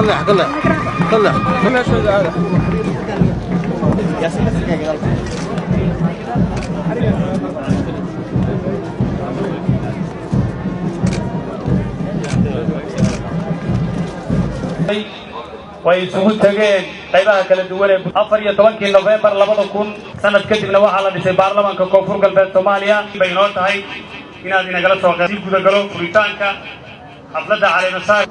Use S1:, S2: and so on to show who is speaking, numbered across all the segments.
S1: طلع شوي هذا يا سيدي way isugu tageen qaybaha kala duwan ee 14 November 2000 sanad kadibna waxa la dhisay baarlamaanka Koonfur Galbeed Soomaaliya bay noo tahay inaad inagala soo qayb guda galo furitaanka xafladda caleemasaar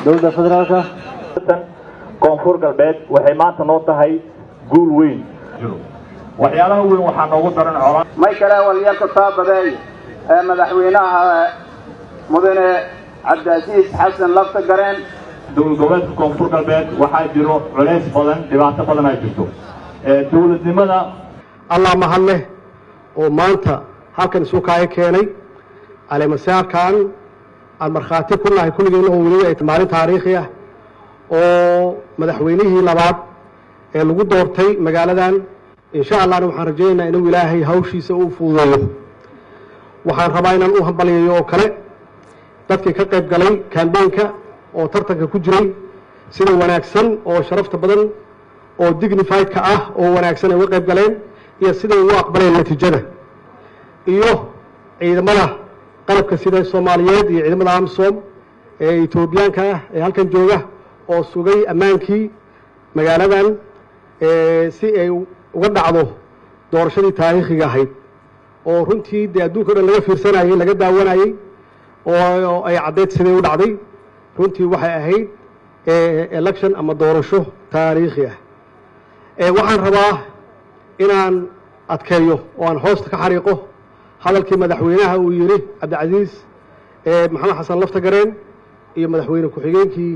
S1: dowladda federaalka Koonfur Galbeed waxay maanta noo tahay guul weyn waxyaalaha weyn waxa noogu daran coran
S2: may kale waliyalka taabaday madaxweynaha mudane Cabdicasiis Xasan Lafta Gareen
S3: dowlad goboleedka Koonfur Galbeed waxaa jiro culays badan dhibaato badan ay jirto dowladnimada
S4: Allah mahadle oo maanta halkan soo kaay keenay caleemasaarkan aan marxaati ku nahay kulligeena oo weli ay maalin taariikhi ah oo madaxweynihii labaad ee lagu doortay magaaladan insha Allah waxaan rajaynaynaa inuu Ilaahay hawshiisa uu fududeeyo waxaan rabaa inaan u hambaliyo oo kale dadkii ka qayb galay campaign-ka oo tartanka ku jiray sida wanaagsan oo sharafta badan oo dignified ka ah oo wanaagsan ay uga qayb galeen iyo sida uu aqbaleen natiijada iyo ciidamada qalabka sida Soomaaliyeed iyo ciidamada AMSOM ee Itoobiyaanka ee halkan jooga oo sugay ammaankii magaaladan si ay uga dhacdo doorashadii taariikhiga ahayd oo runtii adduunka dhan laga fiirsanayay laga daawanayay oo ay cadeed sidii u dhacday runtii waxay ahayd election ama doorasho taariikhi ah waxaan rabaa inaan adkeeyo oo aan hoosta ka xariiqo hadalkii madaxweynaha uu yiri Cabdicasiis maxamed xasan Lafta Gareen iyo madaxweyne ku-xigeenkii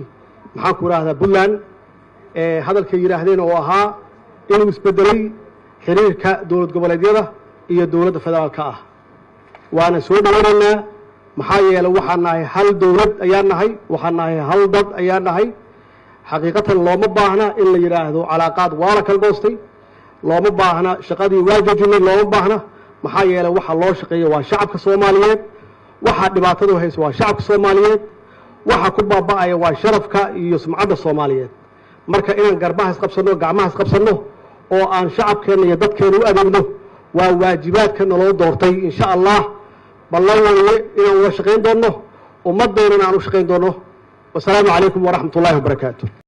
S4: maxaan ku raahdaa Puntland hadalkay yiraahdeen oo ahaa inuu isbedelay xiriirka dowlad goboleedyada iyo dowladda federaalka ah waana soo dhawaanaynaa maxaa yeelay waxaan nahay hal dowlad ayaan nahay waxaan nahay hal dad ayaan nahay xaqiiqatan looma baahna in la yiraahdo calaaqaad waa la kala goostay looma baahna shaqadii waa joojinay looma baahna maxaa yeelay waxa loo shaqeeyo waa shacabka Soomaaliyeed waxa dhibaatadu hayso waa shacabka Soomaaliyeed waxa ku baaba'aya waa sharafka iyo sumcadda Soomaaliyeed marka inaan garbaha isqabsano gacmaha isqabsano oo aan shacabkeena iyo dadkeena u adeegno waa waajibaadka naloo doortay insha Allah ballan inaan wada shaqeyn doono ummadeena aan u shaqeyn doono wassalaamu calaykum wa rahmatullaahi wa barakaatuh